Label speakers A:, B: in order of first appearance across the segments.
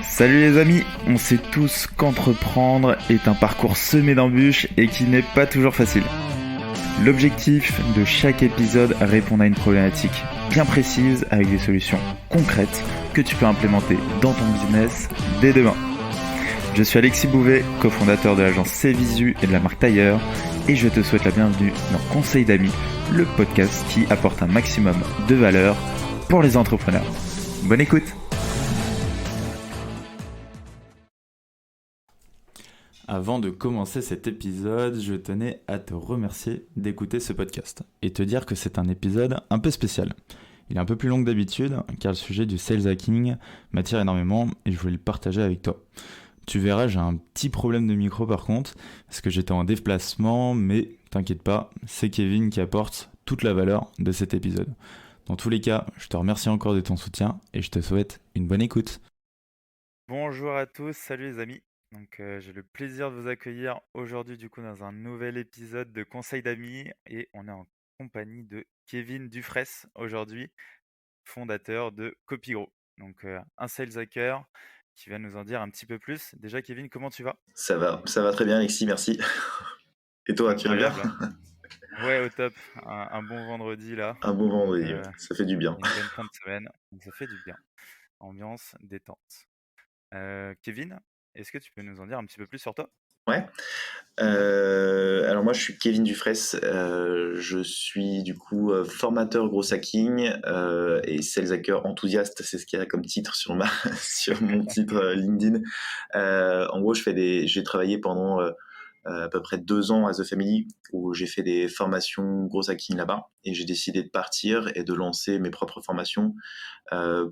A: Salut les amis, on sait tous qu'entreprendre est un parcours semé d'embûches et qui n'est pas toujours facile. L'objectif de chaque épisode est répondre à une problématique bien précise avec des solutions concrètes que tu peux implémenter dans ton business dès demain. Je suis Alexis Bouvet, cofondateur de l'agence Cvisu et de la marque Tailleur, et je te souhaite la bienvenue dans Conseil d'amis, le podcast qui apporte un maximum de valeur pour les entrepreneurs. Bonne écoute! Avant de commencer cet épisode, je tenais à te remercier d'écouter ce podcast et te dire que c'est un épisode un peu spécial. Il est un peu plus long que d'habitude car le sujet du sales hacking m'attire énormément et je voulais le partager avec toi. Tu verras, j'ai un petit problème de micro par contre parce que j'étais en déplacement, mais t'inquiète pas, c'est Kevin qui apporte toute la valeur de cet épisode. Dans tous les cas, je te remercie encore de ton soutien et je te souhaite une bonne écoute. Bonjour à tous, salut les amis. J'ai le plaisir de vous accueillir aujourd'hui dans un nouvel épisode de Conseil d'amis et on est en compagnie de Kevin Dufresne aujourd'hui, fondateur de Copygro. Un sales hacker qui va nous en dire un petit peu plus. Déjà Kevin, comment tu vas?
B: Ça va très bien Alexis, merci. Et toi, tu vas bien?
A: Incroyable. Ouais, au top. Un bon vendredi là.
B: Un bon
A: Donc,
B: vendredi, ouais, ça fait du bien.
A: une bonne fin de semaine. Donc ça fait du bien. Ambiance détente. Kevin, est-ce que tu peux nous en dire un petit peu plus sur toi?
B: Ouais. Alors moi je suis Kevin Dufresne, je suis du coup formateur gros hacking et sales hacker enthousiaste, c'est ce qu'il y a comme titre sur sur mon titre LinkedIn. En gros j'ai travaillé pendant à peu près 2 ans à The Family où j'ai fait des formations gros hacking là-bas et j'ai décidé de partir et de lancer mes propres formations.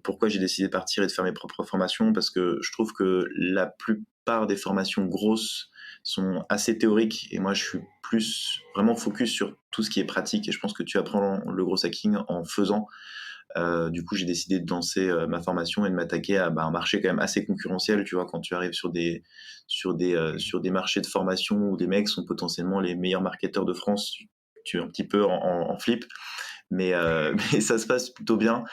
B: Pourquoi j'ai décidé de partir et de faire mes propres formations? Parce que je trouve que la plupart des formations grosses sont assez théoriques et moi je suis plus vraiment focus sur tout ce qui est pratique et je pense que tu apprends le gros hacking en faisant. Du coup, j'ai décidé de lancer ma formation et de m'attaquer à un marché quand même assez concurrentiel. Tu vois, quand tu arrives sur des marchés de formation où des mecs sont potentiellement les meilleurs marketeurs de France, tu es un petit peu en flip, mais, mais ça se passe plutôt bien.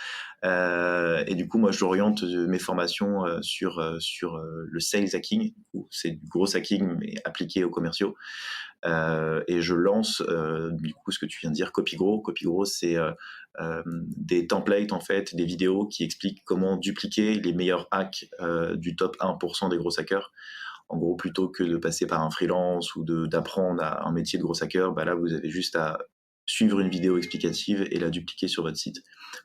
B: Et du coup, moi, j'oriente mes formations sur le sales hacking. C'est du gros hacking, mais appliqué aux commerciaux. Et je lance, du coup, ce que tu viens de dire, Copygro. Copygro, c'est des templates, en fait, des vidéos qui expliquent comment dupliquer les meilleurs hacks du top 1% des gros hackers. En gros, plutôt que de passer par un freelance ou d'apprendre un métier de gros hacker, là, vous avez juste à suivre une vidéo explicative et la dupliquer sur votre site.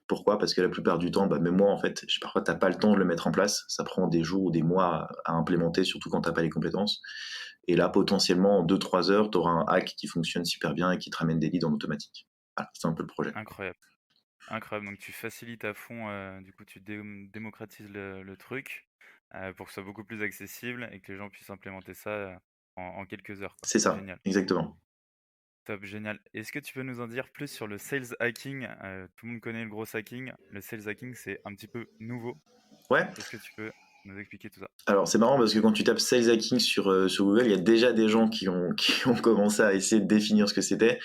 B: Pourquoi? Parce que la plupart du temps, même moi, en fait, parfois, t'as pas le temps de le mettre en place. Ça prend des jours ou des mois à implémenter, surtout quand t'as pas les compétences. Et là, potentiellement, en 2-3 heures, tu auras un hack qui fonctionne super bien et qui te ramène des leads en automatique. Voilà, c'est un peu le projet.
A: Incroyable. Incroyable, donc tu facilites à fond, tu démocratises le truc pour que ce soit beaucoup plus accessible et que les gens puissent implémenter ça en quelques heures, quoi.
B: C'est ça,
A: Génial,
B: exactement.
A: top, génial. Est-ce que tu peux nous en dire plus sur le sales hacking? Tout le monde connaît le gros hacking. Le sales hacking, c'est un petit peu nouveau.
B: Ouais,
A: Est-ce que tu peux nous expliquer tout ça?
B: alors c'est marrant parce que quand tu tapes sales hacking sur Google, il y a déjà des gens qui ont commencé à essayer de définir ce que c'était.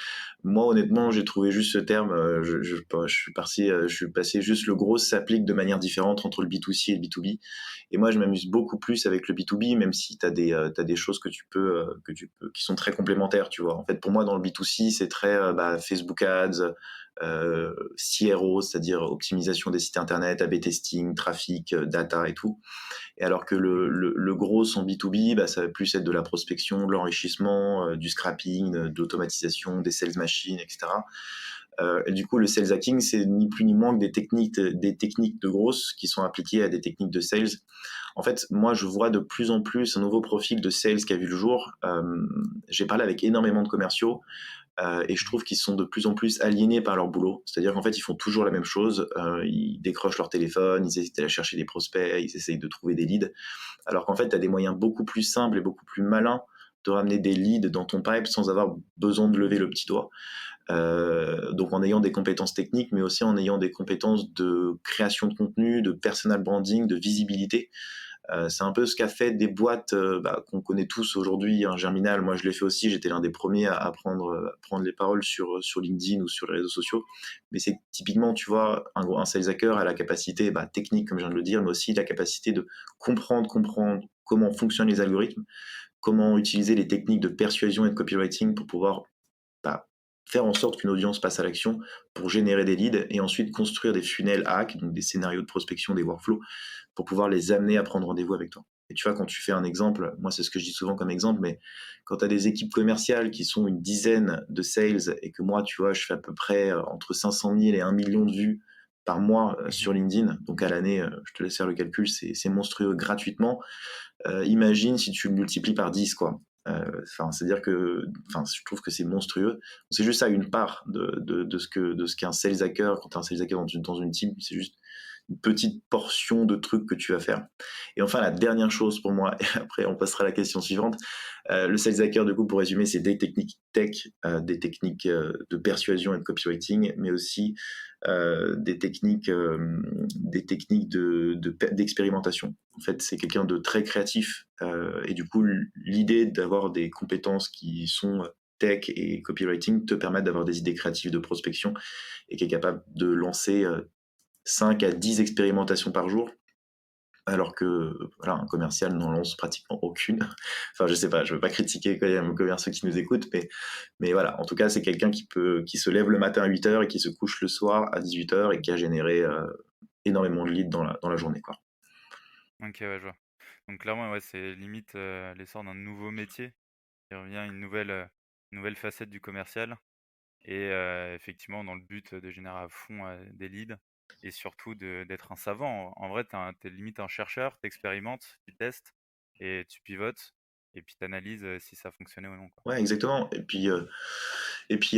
B: Moi honnêtement, j'ai trouvé juste ce terme, je suis passé juste le gros s'applique de manière différente entre le B2C et le B2B. Et moi je m'amuse beaucoup plus avec le B2B, même si t'as des choses qui sont très complémentaires, tu vois. En fait pour moi dans le B2C c'est très Facebook Ads, CRO, c'est-à-dire optimisation des sites internet, A/B testing, trafic, data et tout. Et alors que
A: Mhm.
B: le gros en B2B, ça va plus être de la prospection, de l'enrichissement, du scrapping, de l'automatisation, des sales machines, etc. Et du coup, le sales hacking, c'est ni plus ni moins que des techniques de grosses qui sont appliquées à des techniques de sales. En fait, moi, je vois de plus en plus un nouveau profil de sales qui a vu le jour. J'ai parlé avec énormément de commerciaux et je
A: Mhm.
B: trouve qu'ils sont de plus en plus aliénés par leur boulot. C'est-à-dire qu'en fait, ils font toujours la même chose. Ils décrochent leur téléphone, ils essaient d'aller chercher des prospects, ils essayent de trouver des leads. Alors qu'en fait, tu as des moyens beaucoup plus simples et beaucoup plus malins de ramener des leads dans ton pipe sans avoir besoin de lever le petit doigt. Donc en ayant des compétences techniques, mais aussi en ayant des compétences de création de contenu, de personal branding, de visibilité. C'est un peu ce qu'a fait des boîtes qu'on connaît tous aujourd'hui, hein, Germinal. Moi, je l'ai fait aussi. J'étais l'un des premiers à prendre les paroles sur LinkedIn ou sur les réseaux sociaux. Mais c'est typiquement, tu vois, un sales hacker a la capacité technique, comme je viens de le dire, mais aussi la capacité de comprendre comment fonctionnent les algorithmes, comment utiliser les techniques de persuasion et de copywriting pour pouvoir bah, faire en sorte qu'une audience passe à l'action pour générer des leads et ensuite construire des funnels hack, donc des scénarios de prospection, des workflows, pour pouvoir les amener à prendre rendez-vous avec toi. Et tu vois, quand tu fais un exemple, moi c'est ce que je dis souvent comme exemple, mais quand tu as des équipes commerciales qui sont une dizaine de sales et que moi, tu vois, je fais à peu près entre 500 000 et 1 million de vues par mois sur LinkedIn, donc à l'année, je te laisse faire le calcul, c'est monstrueux gratuitement. Imagine si tu le multiplies par 10, quoi. C'est-à-dire que, je trouve que c'est monstrueux. C'est juste ça, une part de ce qu'un sales hacker, quand tu es un sales hacker dans une team, c'est juste une petite portion de trucs que tu vas faire. Et enfin, la dernière chose pour moi, et après on passera à la question suivante, le sales hacker, du coup, pour résumer, c'est des techniques tech, des techniques de persuasion et de copywriting, mais aussi des techniques d'expérimentation. En fait, c'est quelqu'un de très créatif et du coup, l'idée d'avoir des compétences qui sont tech et copywriting te permettent d'avoir des idées créatives de prospection et qui est capable de lancer 5 à 10 expérimentations par jour, alors que voilà, un commercial n'en lance pratiquement aucune. Enfin, je sais pas, je veux pas critiquer quand même les commerciaux qui nous écoutent, mais voilà, en tout cas, c'est quelqu'un qui se lève le matin à 8h et qui se couche le soir à 18h et qui a généré énormément de leads dans la journée, quoi.
C: OK, ouais, je vois. Donc clairement, ouais, c'est limite, l'essor d'un nouveau métier qui revient, une nouvelle facette du commercial et effectivement dans le but de générer à fond, des leads et surtout d'être un savant. En vrai, tu limite un chercheur, tu expérimentes, tu testes et tu pivotes et puis tu analyses, si ça fonctionnait ou non, quoi.
B: Ouais, exactement. Et puis,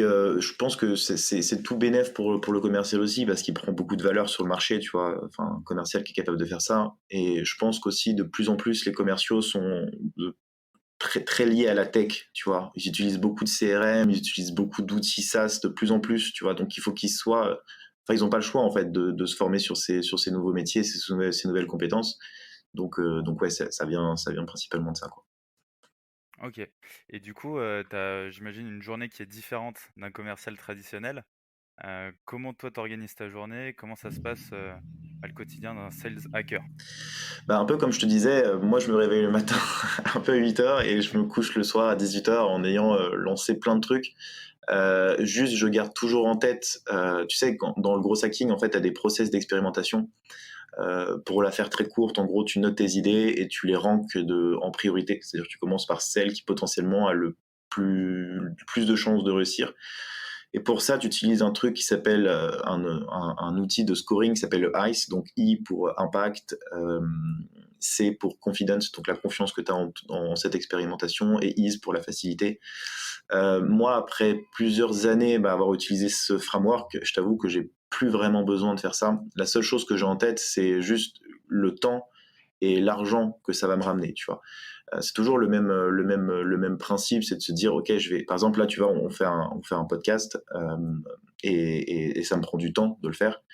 B: je pense que c'est tout bénef pour le commercial aussi, parce qu'il prend beaucoup de valeur sur le marché, tu vois. Enfin, un commercial qui est capable de faire ça. Et je pense qu'aussi, de plus en plus, les commerciaux sont très, très liés à la tech, tu vois. Ils utilisent beaucoup de CRM, ils utilisent beaucoup d'outils SaaS de plus en plus, tu vois. Donc, il faut qu'ils soient. Enfin, ils n'ont pas le choix, en fait, de se former sur ces nouveaux métiers, ces nouvelles compétences. Donc ouais, ça vient principalement de ça, quoi.
C: OK et du coup, tu j'imagine une journée qui est différente d'un commercial traditionnel. Comment toi t'organises ta journée? Comment ça se passe, le quotidien d'un sales hacker?
B: Un peu comme je te disais, moi je me réveille le matin un peu à 8h et je me couche le soir à 18h en ayant lancé plein de trucs. Juste, je garde toujours en tête, tu sais, dans le gros hacking, en fait, tu as des process d'expérimentation. Pour la faire très courte, en gros, tu notes tes idées et tu les ranques en priorité. C'est-à-dire que tu commences par celle qui potentiellement a le plus de chances de réussir. Et pour ça, tu utilises un truc qui s'appelle un outil de scoring qui s'appelle le ICE, donc I pour impact, C pour confidence, donc la confiance que tu as en cette expérimentation, et ease pour la facilité. Moi, après plusieurs années avoir utilisé ce framework, je t'avoue que j'ai plus vraiment besoin de faire ça. La seule chose que j'ai en tête, c'est juste le temps et l'argent que ça va me ramener, tu vois. C'est toujours le même principe, c'est de se dire, ok, par exemple, là, tu vois, on fait un podcast et ça me prend du temps de le faire.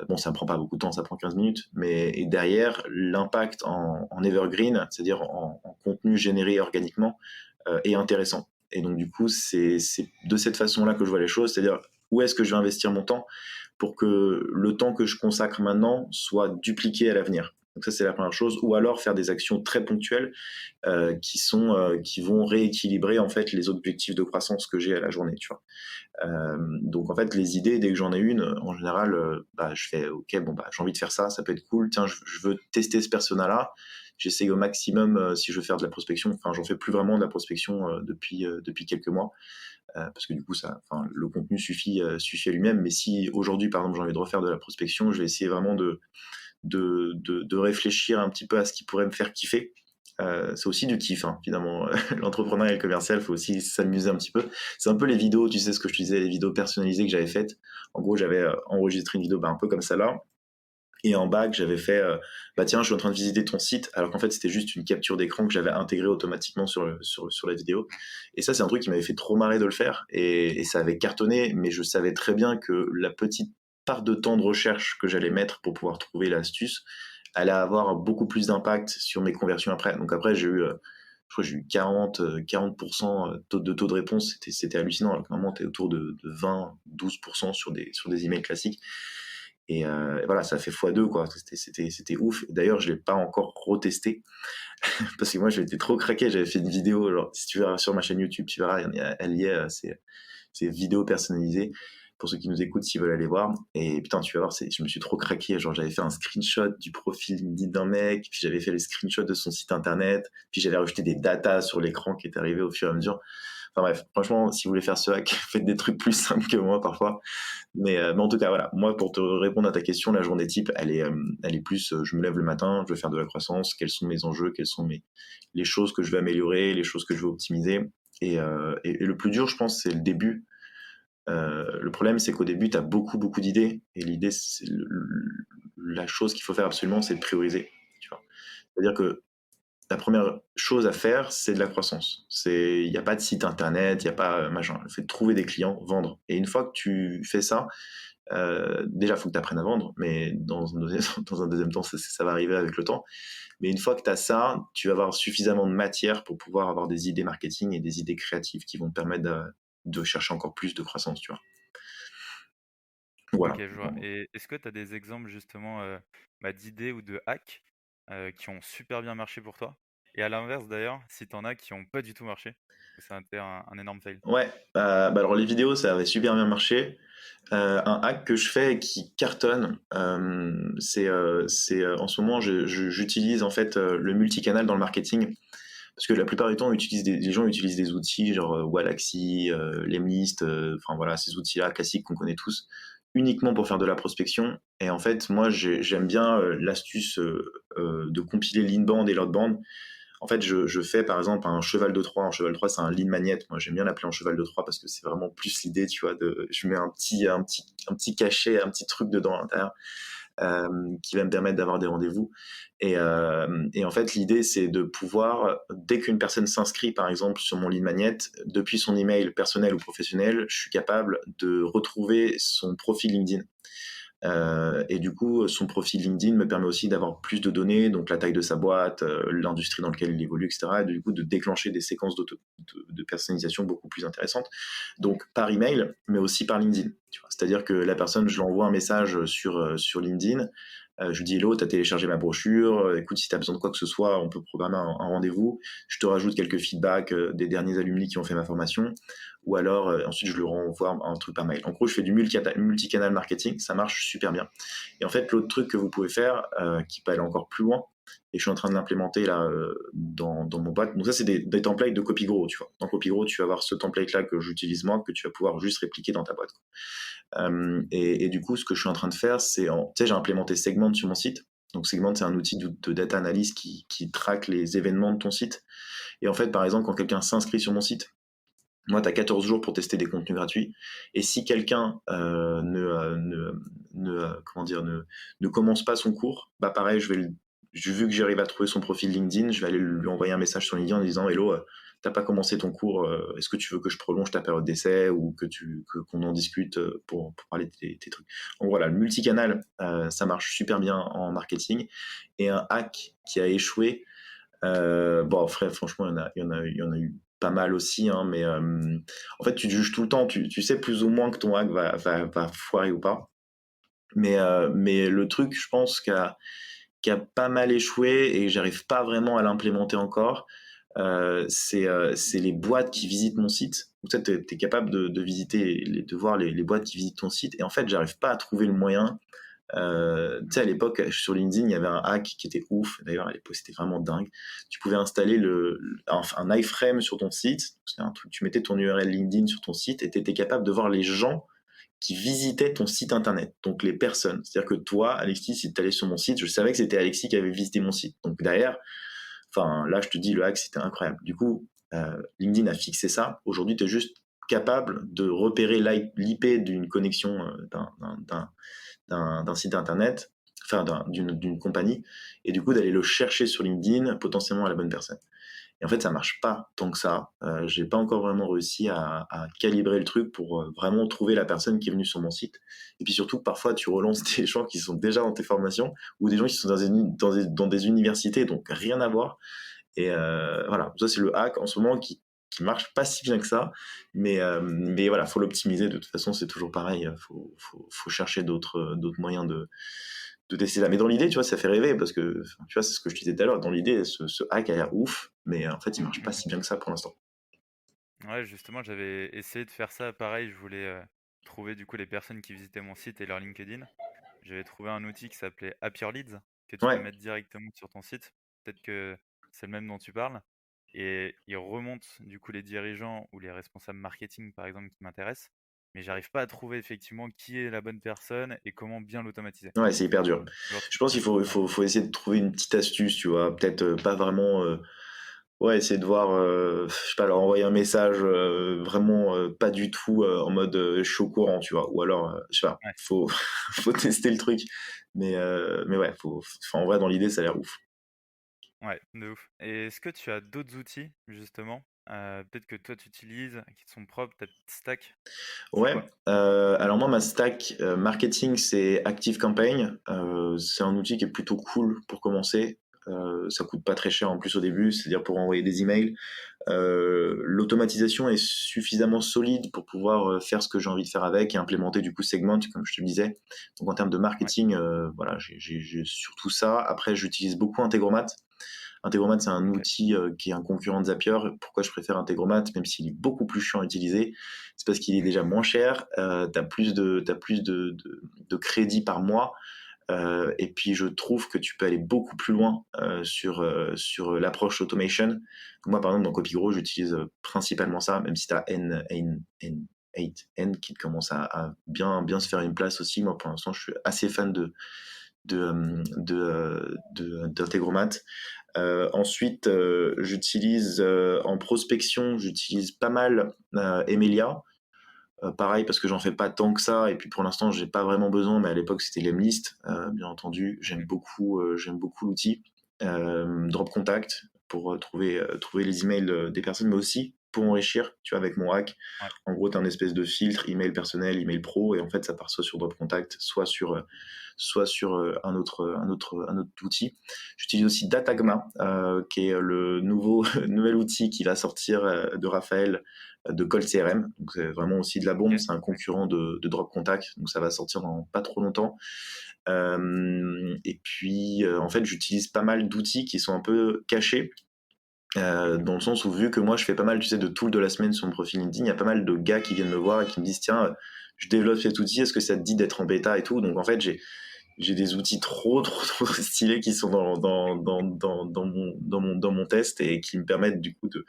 B: Bon, ça me prend pas beaucoup de temps, ça prend 15 minutes, mais et derrière, l'impact en evergreen, c'est-à-dire en contenu généré organiquement, est intéressant. Et donc, du coup, c'est de cette façon-là que je vois les choses, c'est-à-dire où est-ce que je vais investir mon temps pour que le temps que je consacre maintenant soit dupliqué à l'avenir. Donc ça, c'est la première chose. Ou alors faire des actions très ponctuelles qui vont rééquilibrer en fait les objectifs de croissance que j'ai à la journée, tu vois. Donc en fait, les idées, dès que j'en ai une, en général, je fais OK, bon j'ai envie de faire ça, ça peut être cool. Tiens, je veux tester ce persona-là. J'essaye au maximum si je veux faire de la prospection. Enfin, j'en fais plus vraiment de la prospection depuis quelques mois. Parce que du coup, le contenu suffit à lui-même. Mais si aujourd'hui, par exemple, j'ai envie de refaire de la prospection, je vais essayer vraiment de réfléchir un petit peu à ce qui pourrait me faire kiffer. C'est aussi du kiff, hein, finalement. L'entrepreneuriat et le commercial, il faut aussi s'amuser un petit peu. C'est un peu les vidéos, tu sais ce que je te disais, les vidéos personnalisées que j'avais faites. En gros, j'avais enregistré une vidéo un peu comme celle-là. Et en bac, j'avais fait, tiens, je suis en train de visiter ton site, alors qu'en fait, c'était juste une capture d'écran que j'avais intégrée automatiquement sur la vidéo. Et ça, c'est un truc qui m'avait fait trop marrer de le faire, et ça avait cartonné, mais je savais très bien que la petite part de temps de recherche que j'allais mettre pour pouvoir trouver l'astuce allait avoir beaucoup plus d'impact sur mes conversions après. Donc après, je crois que j'ai eu 40% taux de réponse, c'était hallucinant. Alors que normalement, tu es autour de 20-12% sur des emails classiques. Et voilà, ça fait x2, quoi. C'était ouf. D'ailleurs, je l'ai pas encore retesté parce que moi, j'étais trop craqué. J'avais fait une vidéo, alors, si tu verras sur ma chaîne YouTube, tu verras, elle y est, c'est vidéo personnalisée pour ceux qui nous écoutent s'ils veulent aller voir. Et putain, tu vas voir, je me suis trop craqué. Genre, j'avais fait un screenshot du profil LinkedIn d'un mec, puis j'avais fait les screenshots de son site internet, puis j'avais rajouté des datas sur l'écran qui étaient arrivés au fur et à mesure. Enfin bref, franchement, si vous voulez faire ce hack, faites des trucs plus simples que moi parfois. Mais en tout cas, voilà. Moi, pour te répondre à ta question, la journée type, elle est plus, je me lève le matin, je veux faire de la croissance, quels sont mes enjeux, quelles sont les choses que je veux améliorer, les choses que je veux optimiser. Et le plus dur, je pense, c'est le début. Le problème, c'est qu'au début, tu as beaucoup, beaucoup d'idées. Et l'idée, la chose qu'il faut faire absolument, c'est de prioriser. Tu vois. C'est-à-dire que la première chose à faire, c'est de la croissance. Il n'y a pas de site internet, il n'y a pas machin. Le fait de trouver des clients, vendre. Et une fois que tu fais ça, déjà, il faut que tu apprennes à vendre, mais dans un deuxième temps, ça va arriver avec le temps. Mais une fois que tu as ça, tu vas avoir suffisamment de matière pour pouvoir avoir des idées marketing et des idées créatives qui vont te permettre de chercher encore plus de croissance, tu vois.
C: Ok,
B: Voilà.
C: je vois. Et est-ce que tu as des exemples justement d'idées ou de hacks qui ont super bien marché pour toi? Et à l'inverse d'ailleurs, si tu en as qui ont pas du tout marché, que ça a été un énorme fail.
B: Ouais, bah alors les vidéos, ça avait super bien marché. Un hack que je fais et qui cartonne, en ce moment, j'utilise en fait le multicanal dans le marketing. Parce que la plupart du temps, les gens utilisent des outils genre Wallaxy, Lemlist, enfin voilà, ces outils-là classiques qu'on connaît tous, uniquement pour faire de la prospection. Et en fait, moi, j'aime bien l'astuce de compiler l'inbound et l'outbound. En fait, je fais par exemple un cheval de Troie. Un cheval de Troie, c'est un lead magnet. Moi, j'aime bien l'appeler un cheval de Troie parce que c'est vraiment plus l'idée, tu vois, je mets un petit cachet, un petit truc dedans à l'intérieur qui va me permettre d'avoir des rendez-vous. Et en fait, l'idée, c'est de pouvoir, dès qu'une personne s'inscrit, par exemple, sur mon lead magnet, depuis son email personnel ou professionnel, je suis capable de retrouver son profil LinkedIn. Et du coup, son profil LinkedIn me permet aussi d'avoir plus de données, donc la taille de sa boîte, l'industrie dans laquelle il évolue, etc. Et du coup, de déclencher des séquences de personnalisation beaucoup plus intéressantes. Donc par email, mais aussi par LinkedIn. Tu vois. C'est-à-dire que la personne, je lui envoie un message sur LinkedIn. Je lui dis hello, tu as téléchargé ma brochure. Écoute, si tu as besoin de quoi que ce soit, on peut programmer un rendez-vous. Je te rajoute quelques feedbacks des derniers alumni qui ont fait ma formation. Ou alors, ensuite, je lui renvoie un truc par mail. En gros, je fais du multicanal marketing, ça marche super bien. Et en fait, l'autre truc que vous pouvez faire, qui peut aller encore plus loin, et je suis en train de l'implémenter là dans mon boîte. Donc ça, c'est des templates de CopyGrow, tu vois. Dans CopyGrow, tu vas avoir ce template-là que j'utilise moi, que tu vas pouvoir juste répliquer dans ta boîte. Et du coup, ce que je suis en train de faire, c'est, tu sais, j'ai implémenté Segment sur mon site. Donc Segment, c'est un outil de data analyse qui traque les événements de ton site. Et en fait, par exemple, quand quelqu'un s'inscrit sur mon site, moi, tu as 14 jours pour tester des contenus gratuits. Et si quelqu'un comment dire, ne commence pas son cours, bah pareil, vu que j'arrive à trouver son profil LinkedIn, je vais aller lui envoyer un message sur LinkedIn en disant hello, t'as pas commencé ton cours, est-ce que tu veux que je prolonge ta période d'essai ou qu'on en discute pour parler de tes trucs. Donc voilà, le multicanal, ça marche super bien en marketing. Et un hack qui a échoué, bon, frère, franchement, il y en a eu pas mal aussi, hein, mais en fait, tu te juges tout le temps. Tu sais plus ou moins que ton hack va foirer ou pas. Mais le truc, je pense, qui a pas mal échoué et j'arrive pas vraiment à l'implémenter encore, c'est les boîtes qui visitent mon site. Tu es capable de visiter, de voir les boîtes qui visitent ton site. Et en fait, j'arrive pas à trouver le moyen. Tu sais, à l'époque, sur LinkedIn, il y avait un hack qui était ouf. D'ailleurs, à l'époque, c'était vraiment dingue. Tu pouvais installer un iframe sur ton site. C'est un truc, tu mettais ton URL LinkedIn sur ton site et tu étais capable de voir les gens qui visitaient ton site internet. Donc, les personnes. C'est-à-dire que toi, Alexis, si tu allais sur mon site, je savais que c'était Alexis qui avait visité mon site. Donc, derrière, enfin, là, je te dis, le hack, c'était incroyable. Du coup, LinkedIn a fixé ça. Aujourd'hui, tu es juste capable de repérer l'IP d'une connexion d'un site internet, enfin d'une compagnie, et du coup d'aller le chercher sur LinkedIn potentiellement à la bonne personne. Et en fait, ça marche pas tant que ça. J'ai pas encore vraiment réussi à calibrer le truc pour vraiment trouver la personne qui est venue sur mon site. Et puis surtout, parfois, tu relances des gens qui sont déjà dans tes formations ou des gens qui sont dans des universités, donc rien à voir. Et voilà, ça c'est le hack en ce moment qui marche pas si bien que ça, mais voilà, faut l'optimiser. De toute façon, c'est toujours pareil. Faut chercher d'autres moyens de tester là. Mais dans l'idée, tu vois, ça fait rêver parce que, tu vois, c'est ce que je disais tout à l'heure. Dans l'idée, ce hack a l'air ouf, mais en fait, il marche pas si bien que ça pour l'instant.
C: Ouais, justement, j'avais essayé de faire ça. Pareil, je voulais trouver du coup les personnes qui visitaient mon site et leur LinkedIn. J'avais trouvé un outil qui s'appelait App Your Leads, que tu peux
B: Ouais,
C: mettre directement sur ton site. Peut-être que c'est le même dont tu parles. Et il remonte du coup les dirigeants ou les responsables marketing, par exemple, qui m'intéressent. Mais j'arrive pas à trouver effectivement qui est la bonne personne et comment bien l'automatiser.
B: ouais, c'est hyper dur.
C: Toujours
B: Je pense qu'il faut,
C: ouais.
B: faut, faut essayer de trouver une petite astuce, tu vois. Peut-être pas vraiment. Ouais, essayer de voir, je sais pas, leur envoyer un message vraiment pas du tout en mode je suis au courant, tu vois. Ou alors, je sais pas,
C: Ouais.
B: faut tester le truc. Mais ouais, enfin, en vrai, dans l'idée, ça a l'air ouf.
C: Ouais, de ouf. Et est-ce que tu as d'autres outils, justement, peut-être que toi tu utilises, qui te sont propres, ta petite stack? C'est
B: Ouais,
C: quoi?
B: alors moi, ma stack marketing, c'est ActiveCampaign. C'est un outil qui est plutôt cool pour commencer. Ça coûte pas très cher en plus au début, c'est-à-dire pour envoyer des emails. L'automatisation est suffisamment solide pour pouvoir faire ce que j'ai envie de faire avec et implémenter du coup Segment, comme je te le disais. Donc en termes de
C: Ouais,
B: marketing, voilà, j'ai surtout ça. Après, j'utilise beaucoup Integromat. Integromat, c'est un
C: ok.
B: outil qui est un concurrent de Zapier. Pourquoi je préfère Integromat, même s'il est beaucoup plus chiant à utiliser? C'est parce qu'il est déjà moins cher, tu as plus de crédit par mois, et puis je trouve que tu peux aller beaucoup plus loin sur l'approche automation. Moi, par exemple, dans CopyGrow, j'utilise principalement ça, même si tu as N qui commence à bien se faire une place aussi. Moi, pour l'instant, je suis assez fan d'Integromat. Ensuite, j'utilise en prospection, j'utilise pas mal Emilia. Pareil parce que j'en fais pas tant que ça et puis pour l'instant j'ai pas vraiment besoin, mais à l'époque c'était Lemlist, bien entendu.
C: Mhm.
B: J'aime beaucoup l'outil. Drop Contact pour trouver les emails des personnes, mais aussi pour enrichir, tu vois, avec mon hack.
C: Ouais,
B: En gros, tu as un espèce de filtre email personnel, email pro, et en fait ça part soit sur Drop Contact, soit sur un autre outil. J'utilise aussi Datagma, qui est le nouvel outil qui va sortir de Raphaël de Cold CRM. Donc c'est vraiment aussi de la
C: ok.
B: bombe. C'est un concurrent de Drop Contact. Donc ça va sortir dans pas trop longtemps. Et puis en fait, j'utilise pas mal d'outils qui sont un peu cachés.
C: Mhm.
B: Dans le sens où vu que moi je fais pas mal, tu sais, de tools de la semaine sur mon profil LinkedIn, il y a pas mal de gars qui viennent me voir et qui me disent tiens, je développe cet outil, est-ce que ça te dit d'être en bêta et tout. Donc en fait j'ai des outils trop stylés qui sont dans mon test et qui me permettent du coup de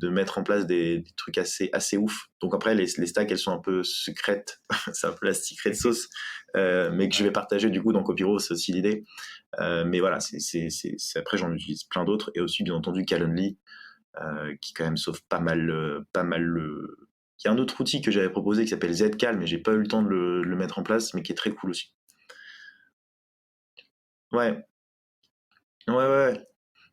B: mettre en place des trucs assez ouf. Donc après, les stacks, elles sont un peu secrètes. C'est un peu la secret sauce, mais que je
C: Ouais,
B: vais partager du coup dans Copyro, c'est aussi l'idée. Mais voilà, après, j'en utilise plein d'autres. Et aussi, bien entendu, Calendly, qui quand même sauve pas mal le... Il y a un autre outil que j'avais proposé qui s'appelle Zcal, mais j'ai pas eu le temps de le mettre en place, mais qui est très cool aussi. Ouais, ouais.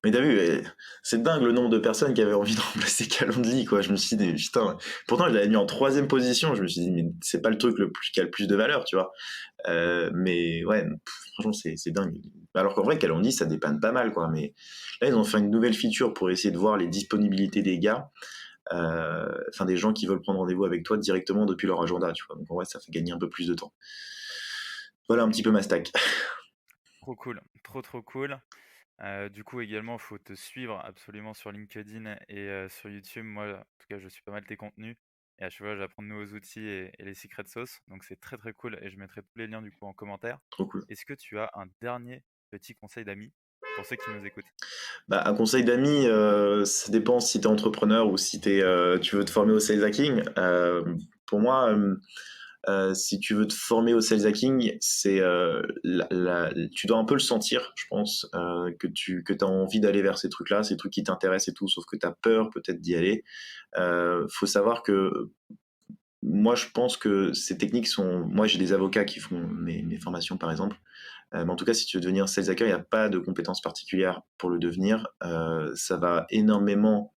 B: Mais t'as vu, c'est dingue le nombre de personnes qui avaient envie de remplacer Calendly, quoi. Je me suis dit, putain. Pourtant, je l'avais mis en troisième position. Je me suis dit, mais c'est pas le truc qui a le plus de valeur, tu vois. Mais ouais, franchement, c'est dingue. Alors qu'en vrai, Calendly, ça dépanne pas mal, quoi. Mais là, ils ont fait une nouvelle feature pour essayer de voir les disponibilités des gars. Enfin, des gens qui veulent prendre rendez-vous avec toi directement depuis leur agenda, tu vois. Donc en vrai, ça fait gagner un peu plus de temps. Voilà un petit peu ma stack.
C: trop cool, trop cool. Du coup, également, il faut te suivre absolument sur LinkedIn et sur YouTube. Moi, en tout cas, je suis pas mal tes contenus. Et à chaque fois, j'apprends de nouveaux outils et les secret sauce. Donc, c'est très cool. Et je mettrai tous les liens du coup en commentaire.
B: Trop cool.
C: Est-ce que tu as un dernier petit conseil d'amis pour ceux qui nous écoutent?
B: Bah, un conseil d'amis, ça dépend si tu es entrepreneur ou si tu veux te former au sales hacking. Pour moi, si tu veux te former au sales hacking, tu dois un peu le sentir, je pense, que tu as envie d'aller vers ces trucs-là, ces trucs qui t'intéressent et tout, sauf que tu as peur peut-être d'y aller. Faut savoir que moi, je pense que ces techniques sont... Moi, j'ai des avocats qui font mes formations, par exemple. Mais en tout cas, si tu veux devenir sales hacker, il n'y a pas de compétences particulières pour le devenir. Ça va énormément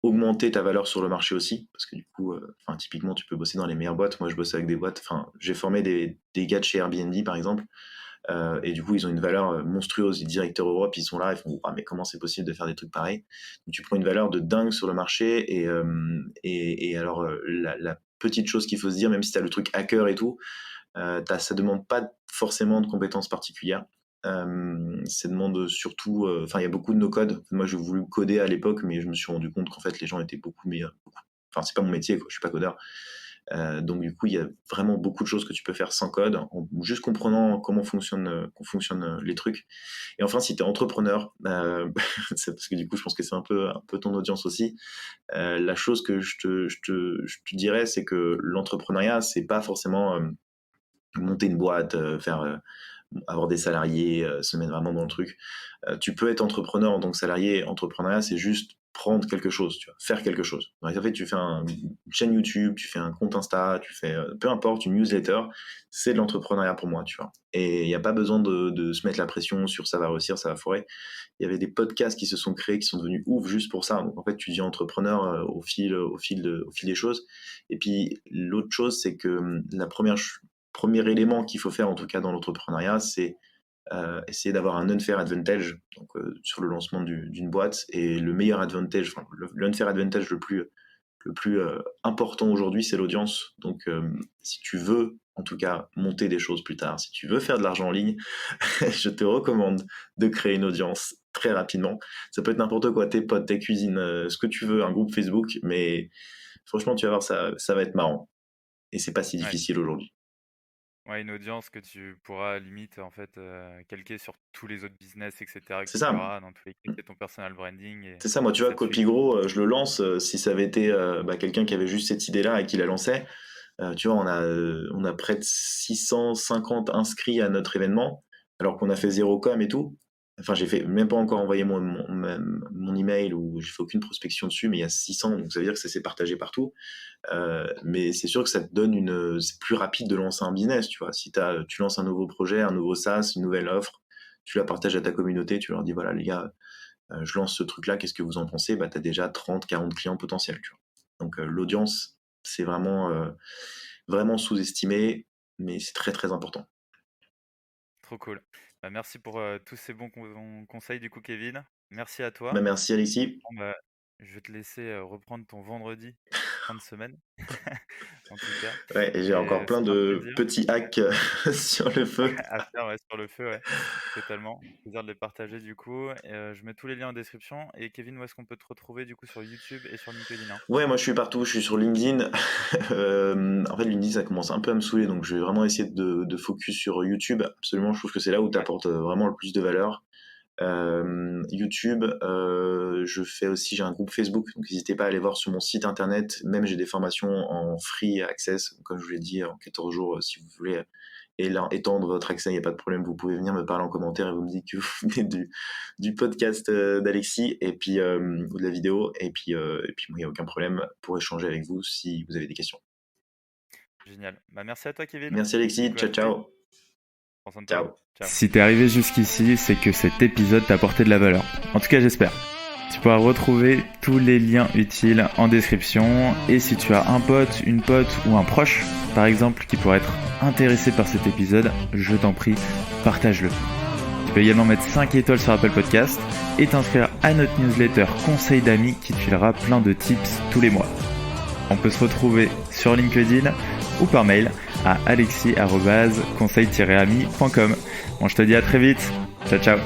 B: augmenter ta valeur sur le marché aussi, parce que du coup, typiquement, tu peux bosser dans les meilleures boîtes. Moi, je bosse avec des boîtes. J'ai formé des gars de chez Airbnb, par exemple, et du coup, ils ont une valeur monstrueuse. Les directeurs Europe, ils sont là, ils font mais comment c'est possible de faire des trucs pareils? Donc, tu prends une valeur de dingue sur le marché, et alors la petite chose qu'il faut se dire, même si tu as le truc hacker et tout, ça demande pas forcément de compétences particulières. Ça demande surtout, il y a beaucoup de no-code. Moi, j'ai voulu coder à l'époque, mais je me suis rendu compte qu'en fait, les gens étaient beaucoup meilleurs. C'est pas mon métier, quoi. Je suis pas codeur. Donc du coup, il y a vraiment beaucoup de choses que tu peux faire sans code, en juste comprenant comment fonctionnent les trucs. Et enfin, si tu es entrepreneur, c'est parce que du coup, je pense que c'est un peu ton audience aussi. La chose que je te dirais, c'est que l'entrepreneuriat, c'est pas forcément monter une boîte, avoir des salariés, se mettre vraiment dans le truc. Tu peux être entrepreneur en tant que salarié. Entrepreneuriat, c'est juste prendre quelque chose, tu vois, faire quelque chose. Donc, en fait, tu fais une chaîne YouTube, tu fais un compte Insta, tu fais peu importe, une newsletter, c'est de l'entrepreneuriat pour moi, tu vois. Et il n'y a pas besoin de se mettre la pression sur ça va réussir, ça va foirer. Il y avait des podcasts qui se sont créés, qui sont devenus ouf juste pour ça. Donc en fait, tu deviens entrepreneur au fil des choses. Et puis l'autre chose, c'est que premier élément qu'il faut faire, en tout cas dans l'entrepreneuriat, c'est essayer d'avoir un unfair advantage sur le lancement d'une boîte. Et le meilleur advantage, l'unfair advantage le plus important aujourd'hui, c'est l'audience. Donc si tu veux en tout cas monter des choses plus tard, si tu veux faire de l'argent en ligne, je te recommande de créer une audience très rapidement. Ça peut être n'importe quoi, tes potes, tes cuisines, ce que tu veux, un groupe Facebook, mais franchement, tu vas voir, ça va être marrant. Et c'est pas si difficile aujourd'hui.
C: Ouais, une audience que tu pourras limite en fait calquer sur tous les autres business, etc. que
B: C'est
C: tu
B: ça.
C: auras dans tous les cas, c'est ton personal branding.
B: C'est ça, moi tu vois, Copygros, je le lance, si ça avait été quelqu'un qui avait juste cette idée-là et qui la lançait, tu vois, on a près de 650 inscrits à notre événement, alors qu'on a fait 0 com et tout. Enfin, j'ai fait même pas encore envoyé mon email, ou j'ai fait aucune prospection dessus, mais il y a 600, donc ça veut dire que ça s'est partagé partout. Mais c'est sûr que ça te donne c'est plus rapide de lancer un business, tu vois. Si tu lances un nouveau projet, un nouveau SaaS, une nouvelle offre, tu la partages à ta communauté, tu leur dis voilà les gars, je lance ce truc-là, qu'est-ce que vous en pensez? T'as déjà 30, 40 clients potentiels, tu vois. Donc l'audience, c'est vraiment sous-estimé, mais c'est très très important.
C: Trop cool. Merci pour tous ces bons conseils du coup, Kevin. Merci à toi.
B: Merci Alexis.
C: Je vais te laisser reprendre ton vendredi fin de semaine. En tout cas.
B: Ouais, et j'ai encore plein de petits hacks sur le feu.
C: À faire sur le feu, ouais. Totalement. Plaisir de les partager du coup. Je mets tous les liens en description. Et Kevin, où est-ce qu'on peut te retrouver du coup sur YouTube et sur LinkedIn, hein?
B: Ouais, moi je suis partout, je suis sur LinkedIn. En fait, LinkedIn ça commence un peu à me saouler, donc je vais vraiment essayer de focus sur YouTube. Absolument, je trouve que c'est là où tu apportes vraiment le plus de valeur. YouTube, j'ai un groupe Facebook, donc n'hésitez pas à aller voir sur mon site internet. Même j'ai des formations en free access, comme je vous l'ai dit, en 14 jours, si vous voulez étendre votre accès, il n'y a pas de problème, vous pouvez venir me parler en commentaire et vous me dites que vous venez du podcast d'Alexis, et puis ou de la vidéo, et puis moi il n'y a aucun problème pour échanger avec vous si vous avez des questions.
C: Génial. Merci à toi, Kevin.
B: Merci Alexis, ciao.
C: Ciao.
A: Si t'es arrivé jusqu'ici, c'est que cet épisode t'a apporté de la valeur. En tout cas, j'espère. Tu pourras retrouver tous les liens utiles en description. Et si tu as un pote, une pote ou un proche, par exemple, qui pourrait être intéressé par cet épisode, je t'en prie, partage-le. Tu peux également mettre 5 étoiles sur Apple Podcast et t'inscrire à notre newsletter Conseil d'amis qui te filera plein de tips tous les mois. On peut se retrouver sur LinkedIn ou par mail à alexis@conseil-ami.com. Bon, je te dis à très vite. Ciao.